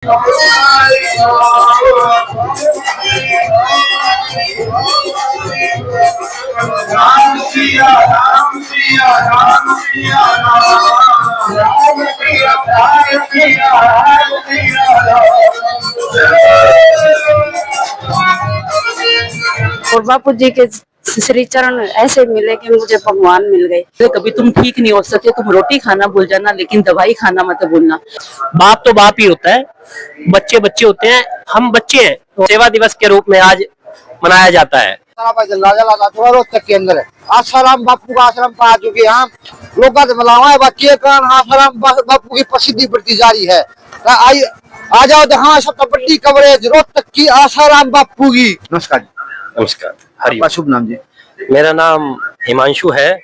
राम सिया राम सिया राम सिया राम राम सिया राम सिया राम सिया और बापू जी के श्री चरण ऐसे मिले कि मुझे भगवान मिल गए। कभी तुम ठीक नहीं हो सकते, तुम रोटी खाना भूल जाना लेकिन दवाई खाना मत भूलना। बाप तो बाप ही होता है, बच्चे बच्चे होते हैं, हम बच्चे हैं। तो सेवा दिवस के रूप में आज मनाया जाता है। रोहतक के अंदर आसाराम बापू का आश्रम पा चुके हैं हम लोग मिलावा बच्चे कारण आसाराम बापू की प्रसिद्धि बढ़ती जा रही है। आ जाओ हाँ सब बड़ी कवरेज रोहतक की आसाराम बापू की। नमस्कार। नमस्कार। हरि शुभ नाम जी? मेरा नाम हिमांशु है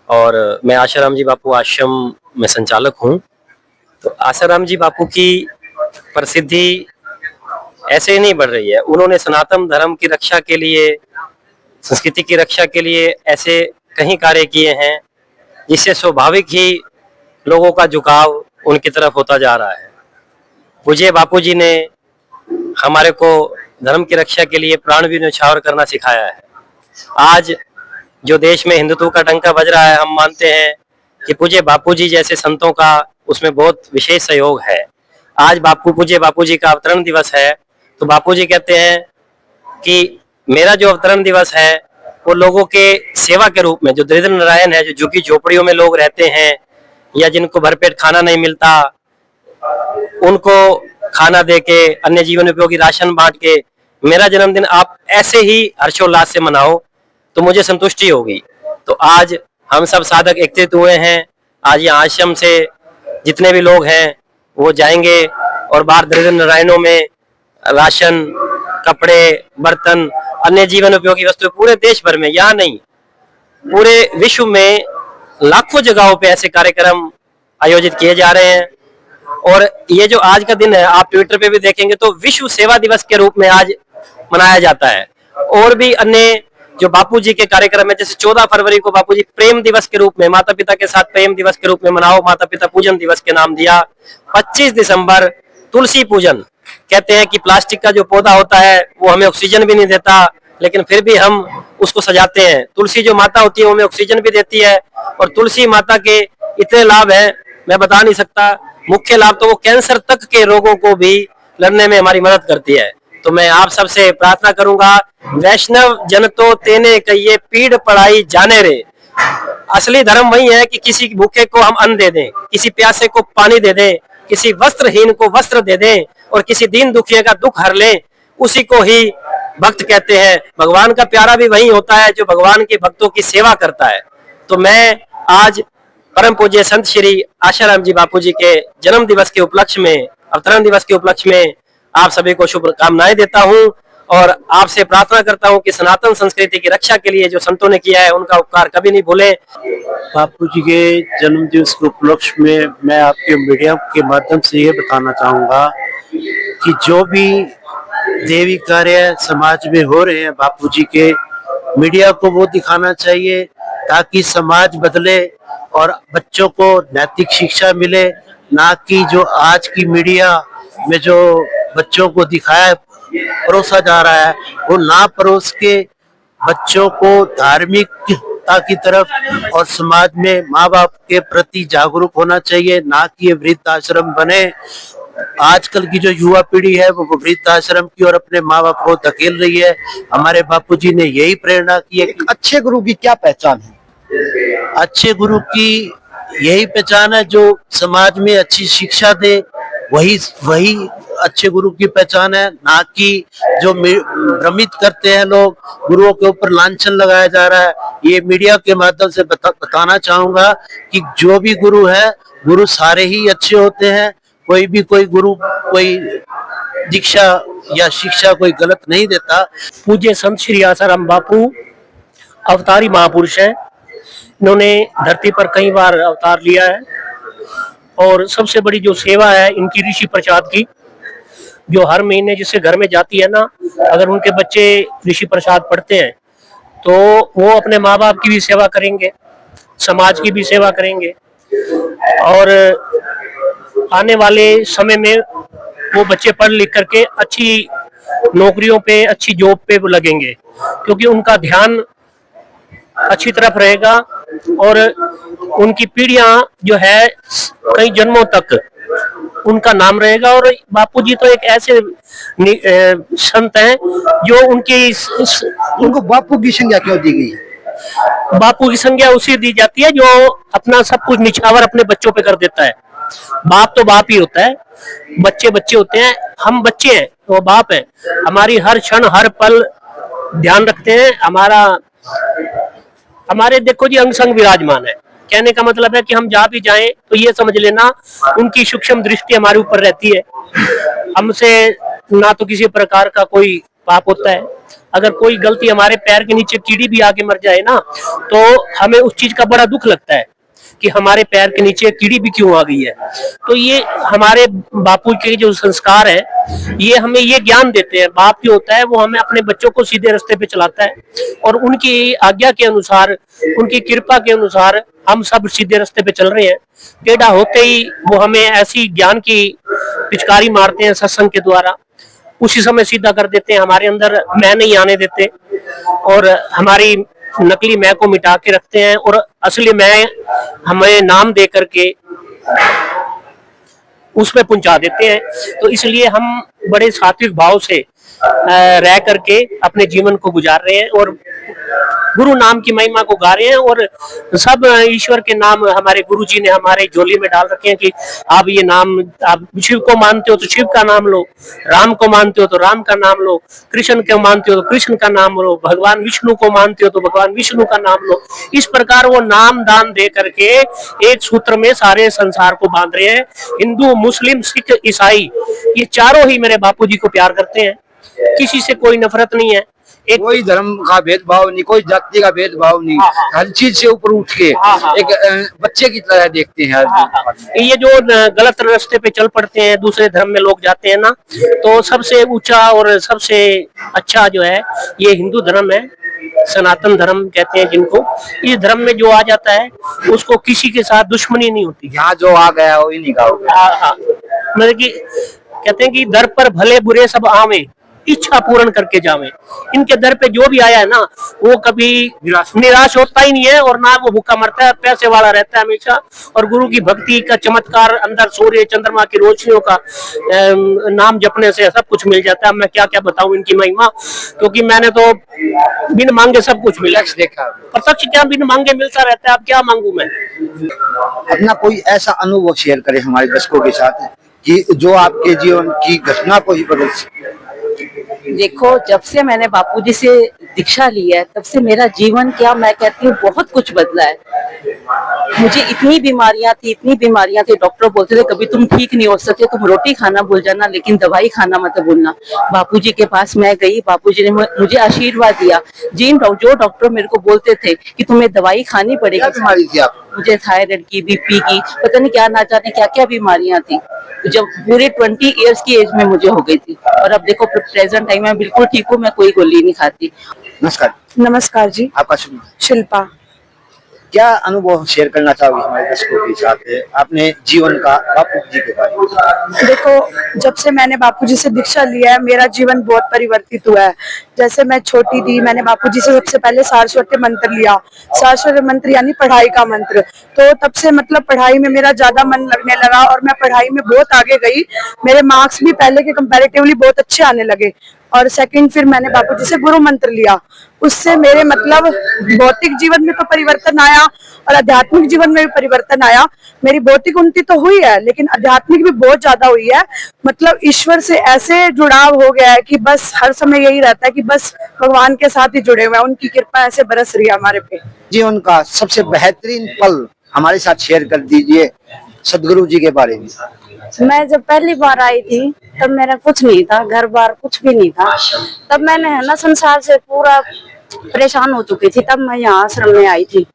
और मैं आसाराम जी बापू आश्रम में संचालक हूँ। तो आसाराम जी बापू की प्रसिद्धि ऐसे ही नहीं बढ़ रही है, उन्होंने सनातन धर्म की रक्षा के लिए, संस्कृति की रक्षा के लिए ऐसे कई कार्य किए हैं जिससे स्वाभाविक ही लोगों का झुकाव उनकी तरफ होता जा रहा है। पूज्य बापू जी ने हमारे को धर्म की रक्षा के लिए प्राण भी न्यौछावर करना सिखाया है। आज जो देश में हिंदुत्व का डंका बज रहा है, हम मानते हैं कि पूज्य बापू जी जैसे संतों का उसमें बहुत विशेष सहयोग है। आज पूज्य बापू जी का अवतरण दिवस है, तो बापू जी कहते हैं कि मेरा जो अवतरण दिवस है वो लोगों के सेवा के रूप में, जो दरिद्र नारायण है, जो झुग्गी झोपड़ियों में लोग रहते हैं या जिनको भरपेट खाना नहीं मिलता, उनको खाना दे के, अन्य जीवन उपयोगी राशन बांट के मेरा जन्मदिन आप ऐसे ही हर्षोल्लास से मनाओ तो मुझे संतुष्टि होगी। तो आज हम सब साधक एकत्रित हुए हैं। आज यहाँ आश्रम से जितने भी लोग हैं वो जाएंगे और बाहर दरिद्र नारायणों में राशन, कपड़े, बर्तन, अन्य जीवन उपयोगी वस्तु पूरे देश भर में, यहाँ नहीं पूरे विश्व में लाखों जगहों पे ऐसे कार्यक्रम आयोजित किए जा रहे हैं। और ये जो आज का दिन है, आप ट्विटर पे भी देखेंगे तो विश्व सेवा दिवस के रूप में आज मनाया जाता है। और भी अन्य जो बापू जी के कार्यक्रम है, जैसे 14 फरवरी को बापू जी प्रेम दिवस के रूप में, माता पिता के साथ प्रेम दिवस के रूप में मनाओ, माता पिता पूजन दिवस के नाम दिया। 25 दिसंबर तुलसी पूजन, कहते हैं कि प्लास्टिक का जो पौधा होता है वो हमें ऑक्सीजन भी नहीं देता, लेकिन फिर भी हम उसको सजाते हैं। तुलसी जो माता होती है वो हमें ऑक्सीजन भी देती है। और तुलसी माता के इतने लाभ हैं मैं बता नहीं सकता। मुख्य लाभ तो वो कैंसर तक के रोगों को भी लड़ने में हमारी मदद करती है। तो मैं आप सबसे प्रार्थना करूंगा, वैष्णव जन तो तेने कहिए पीड़ पड़ाई जाने रे। असली धर्म वही है कि किसी भूखे को हम अन्न दे दें, किसी प्यासे को पानी दे दें, किसी वस्त्रहीन को वस्त्र दे दें और किसी दीन दुखिया का दुख हर लें, उसी को ही भक्त कहते हैं। भगवान का प्यारा भी वही होता है जो भगवान के भक्तों की सेवा करता है। तो मैं आज परम पूज्य संत श्री आसाराम जी बापू जी के जन्म दिवस के उपलक्ष्य में, अवतरण दिवस के उपलक्ष्य में आप सभी को शुभकामनाएं देता हूं और आपसे प्रार्थना करता हूं कि सनातन संस्कृति की रक्षा के लिए जो संतों ने किया है उनका उपकार कभी नहीं भूलें। बापू जी के जन्म दिवस के उपलक्ष्य में मैं आपके मीडिया के माध्यम से ये बताना चाहूंगा कि जो भी देवी कार्य समाज में हो रहे हैं बापू जी के, मीडिया को वो दिखाना चाहिए ताकि समाज बदले और बच्चों को नैतिक शिक्षा मिले। ना कि जो आज की मीडिया में जो बच्चों को दिखाया परोसा जा रहा है वो ना परोस के बच्चों को धार्मिकता की तरफ और समाज में माँ बाप के प्रति जागरूक होना चाहिए, ना कि ये वृद्ध आश्रम बने। आजकल की जो युवा पीढ़ी है वो वृद्ध आश्रम की और अपने माँ बाप को धकेल रही है। हमारे बापूजी ने यही प्रेरणा की है। अच्छे गुरु की क्या पहचान है? अच्छे गुरु की यही पहचान है जो समाज में अच्छी शिक्षा दे, वही अच्छे गुरु की पहचान है। ना कि जो भ्रमित करते हैं लोग, गुरुओं के ऊपर लांछन लगाया जा रहा है। ये मीडिया के माध्यम से बताना चाहूंगा कि जो भी गुरु है, गुरु सारे ही अच्छे होते हैं। कोई गुरु कोई दीक्षा या शिक्षा कोई गलत नहीं देता। पूज्य संत श्री आसाराम बापू अवतारी महापुरुष है। इन्होंने धरती पर कई बार अवतार लिया है और सबसे बड़ी जो सेवा है इनकी ऋषि प्रसाद की, जो हर महीने जिससे घर में जाती है ना, अगर उनके बच्चे ऋषि प्रसाद पढ़ते हैं तो वो अपने माँ बाप की भी सेवा करेंगे, समाज की भी सेवा करेंगे और आने वाले समय में वो बच्चे पढ़ लिख करके अच्छी नौकरियों पे, अच्छी जॉब पे वो लगेंगे, क्योंकि उनका ध्यान अच्छी तरफ रहेगा और उनकी पीढ़ियां जो है कई जन्मों तक उनका नाम रहेगा। और बापूजी तो एक ऐसे संत हैं जो उनकी उनको बापू की संज्ञा क्यों दी गई है? बापू की संज्ञा उसे दी जाती है जो अपना सब कुछ निछावर अपने बच्चों पे कर देता है। बाप तो बाप ही होता है, बच्चे बच्चे होते हैं, हम बच्चे हैं, वो बाप है। हमारी हर क्षण हर पल ध्यान रखते हैं, हमारे देखो जी अंग संग विराजमान है। कहने का मतलब है कि हम जहाँ भी जाएं तो ये समझ लेना उनकी सूक्ष्म दृष्टि हमारे ऊपर रहती है। हमसे ना तो किसी प्रकार का कोई पाप होता है। अगर कोई गलती हमारे पैर के नीचे कीड़ी भी आके मर जाए ना, तो हमें उस चीज का बड़ा दुख लगता है कि हमारे पैर के नीचे कीड़ी भी क्यों आ गई है। तो ये हमारे बापू के जो संस्कार है ये हमें ये ज्ञान देते हैं। बाप जो होता है वो हमें अपने बच्चों को सीधे रास्ते पे चलाता है और उनकी आज्ञा के अनुसार, उनकी कृपा के अनुसार हम सब सीधे रास्ते पे चल रहे हैं। टेढ़ा होते ही वो हमें ऐसी ज्ञान की पिचकारी मारते हैं सत्संग के द्वारा, उसी समय सीधा कर देते हैं। हमारे अंदर मैं नहीं आने देते और हमारी नकली मैं को मिटा के रखते हैं और असली मैं हमें नाम दे करके उसमें पहुंचा देते हैं। तो इसलिए हम बड़े सात्विक भाव से रह करके अपने जीवन को गुजार रहे हैं और गुरु नाम की महिमा को गा रहे हैं। और सब ईश्वर के नाम हमारे गुरु जी ने हमारे झोली में डाल रखे हैं कि आप ये नाम, आप शिव को मानते हो तो शिव का नाम लो, राम को मानते हो तो राम का नाम लो, कृष्ण को मानते हो तो कृष्ण का नाम लो, भगवान विष्णु को मानते हो तो भगवान विष्णु का नाम लो। इस प्रकार वो नाम दान दे करके एक सूत्र में सारे संसार को बांध रहे हैं। हिंदू, मुस्लिम, सिख, ईसाई, ये चारों ही मेरे बापू जी को प्यार करते हैं, किसी से कोई नफरत नहीं है। एक कोई धर्म का भेदभाव नहीं, कोई जाति का भेदभाव नहीं, हर चीज से ऊपर उठ के एक बच्चे की तरह देखते हैं। ये जो गलत रास्ते पे चल पड़ते हैं, दूसरे धर्म में लोग जाते हैं ना, तो सबसे ऊंचा और सबसे अच्छा जो है ये हिंदू धर्म है, सनातन धर्म कहते हैं जिनको। इस धर्म में जो आ जाता है उसको किसी के साथ दुश्मनी नहीं होती। यहाँ जो आ गया वही निकाल गया। मतलब कि कहते हैं कि दर पर भले बुरे सब आवे, इच्छा पूर्ण करके जावे। इनके दर पे जो भी आया है ना वो कभी निराश होता ही नहीं है और ना वो भूखा मरता है, पैसे वाला रहता है हमेशा। और गुरु की भक्ति का चमत्कार, अंदर सूर्य चंद्रमा की रोशनियों का नाम जपने से सब कुछ मिल जाता है। मैं क्या क्या बताऊं इनकी महिमा, क्योंकि मैंने तो बिन मांगे सब कुछ मिला देखा। प्रत्यक्ष क्या बिन मांगे मिलता रहता है, अब क्या मांगू मैं। अपना कोई ऐसा अनुभव शेयर करें हमारे दर्शकों के साथ कि जो आपके जीवन की घटना को ही बदल सके। देखो, जब से मैंने बापूजी से दीक्षा ली है तब से मेरा जीवन क्या, मैं कहती हूँ बहुत कुछ बदला है। मुझे इतनी बीमारियां थी, डॉक्टर बोलते थे कभी तुम ठीक नहीं हो सकते, तुम रोटी खाना भूल जाना लेकिन दवाई खाना मत भूलना। बापूजी के पास मैं गई, बापूजी ने मुझे आशीर्वाद दिया। जो डॉक्टर मेरे को बोलते थे कि तुम्हें दवाई खानी पड़ेगी। क्या बीमारी थी आप? मुझे थायराइड की, बीपी की, पता नहीं क्या ना जाने क्या क्या बीमारियां थी, जब पूरे 20 इयर्स की एज में मुझे हो गई थी। और अब देखो प्रेजेंट टाइम में बिल्कुल ठीक हूँ, मैं कोई गोली नहीं खाती। नमस्कार। नमस्कार जी। आपका शुभ नाम? शिल्पा। क्या अनुभव शेयर करना चाहोगे हमारे दर्शकों के साथ अपने जीवन का बापू जी के बारे में? देखो, जब से मैंने बापूजी से दीक्षा लिया है मेरा जीवन बहुत परिवर्तित हुआ है। जैसे मैं छोटी थी, मैंने बापूजी से सबसे पहले सारस्वती मंत्र लिया। सारस्वती मंत्र यानी पढ़ाई का मंत्र। तो तब से मतलब पढ़ाई में मेरा ज्यादा मन लगने लगा और मैं पढ़ाई में बहुत आगे गई। मेरे मार्क्स भी पहले के कंपैरेटिवली बहुत अच्छे आने लगे। और सेकंड फिर मैंने बापूजी से गुरु मंत्र लिया। उससे मेरे मतलब भौतिक जीवन में तो परिवर्तन आया और आध्यात्मिक जीवन में भी परिवर्तन आया। मेरी भौतिक उन्नति तो हुई है लेकिन आध्यात्मिक भी बहुत ज्यादा हुई है। मतलब ईश्वर से ऐसे जुड़ाव हो गया है कि बस हर समय यही रहता है कि बस भगवान के साथ ही जुड़े हुए हैं, उनकी कृपा ऐसे बरस रही है हमारे पे। जीवन का सबसे बेहतरीन पल हमारे साथ शेयर कर दीजिए सदगुरु जी के बारे में। मैं जब पहली बार आई थी तब मेरा कुछ नहीं था, घर बार कुछ भी नहीं था। तब मैंने है ना संसार से पूरा परेशान हो चुकी थी। तब मैं यहाँ आश्रम में आई थी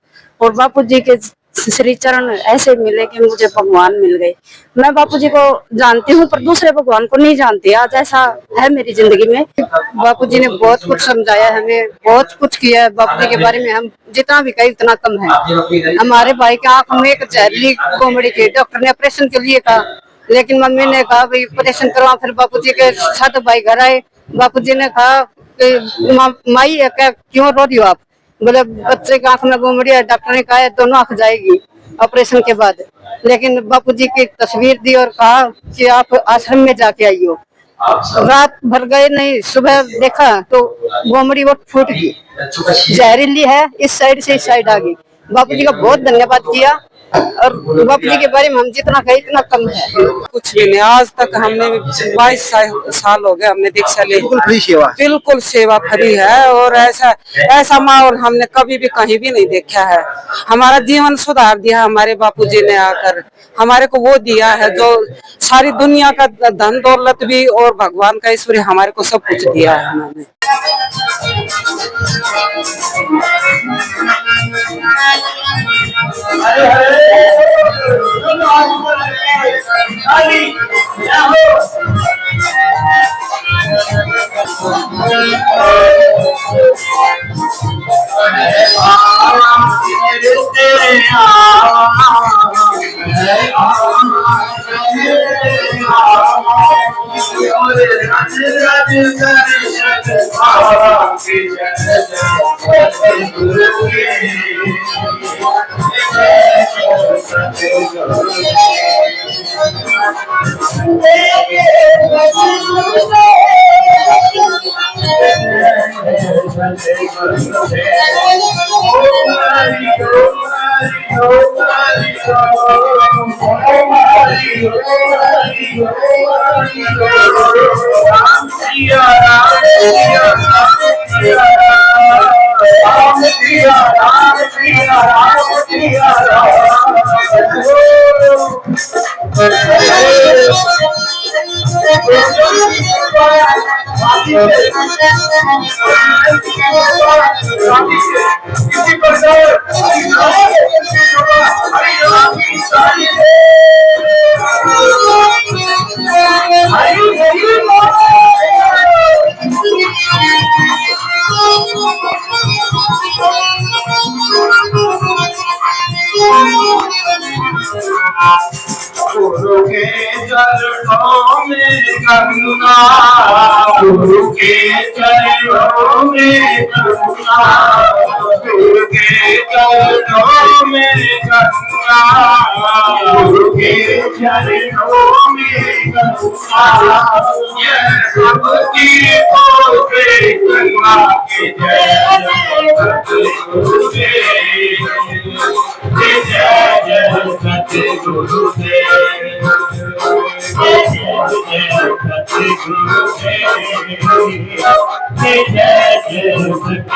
और बापूजी के श्री चरण ऐसे मिले कि मुझे भगवान मिल गए। मैं बापूजी को जानती हूँ पर दूसरे भगवान को नहीं जानती। आज ऐसा है मेरी जिंदगी में। बापूजी ने बहुत कुछ समझाया, हमें बहुत कुछ किया है। बापूजी के बारे में हम जितना भी कहे उतना कम है। हमारे भाई की आंख में एक जहरीली कोमड़ी थी, डॉक्टर ने ऑपरेशन के लिए कहा लेकिन मम्मी ने कहा भाई ऑपरेशन करवा। फिर बापूजी के साथ भाई घर आए। बापूजी ने कहा कि माई है क्या, क्यों रो रही हो आप? बोले बच्चे की आंख में गोमड़ी है, डॉक्टर ने कहा है दोनों आंख जाएगी ऑपरेशन के बाद। लेकिन बापूजी की तस्वीर दी और कहा कि आप आश्रम में जाके आइयो। रात भर गए नहीं, सुबह देखा तो गोमड़ी वो फूट गई, जहरीली है, इस साइड से इस साइड आ गई। बापूजी का बहुत धन्यवाद किया और बापूजी के बारे में हम जितना कहे इतना कम है। कुछ भी नहीं, आज तक हमने 22 साल हो गए हमने दीक्षा ली। बिल्कुल फ्री सेवा, बिल्कुल सेवा फ्री है। और ऐसा माहौल हमने कभी भी कहीं भी नहीं देखा है। हमारा जीवन सुधार दिया हमारे बापूजी ने आकर। हमारे को वो दिया है जो सारी दुनिया का धन दौलत भी और भगवान का ईश्वर हमारे को सब कुछ दिया है उन्होंने। गुरु के चरणों में करुणा, गुरु के चरणों में करुणा, गुरु के चरणों में करुणा, गुरु के चरणों में करुणा। यह सबकी पोते गंगा के जय सतगुरुदेव, जय जय सतगुरुदेव, जय जय सतगुरुदेव, जय जय सतगुरुदेव।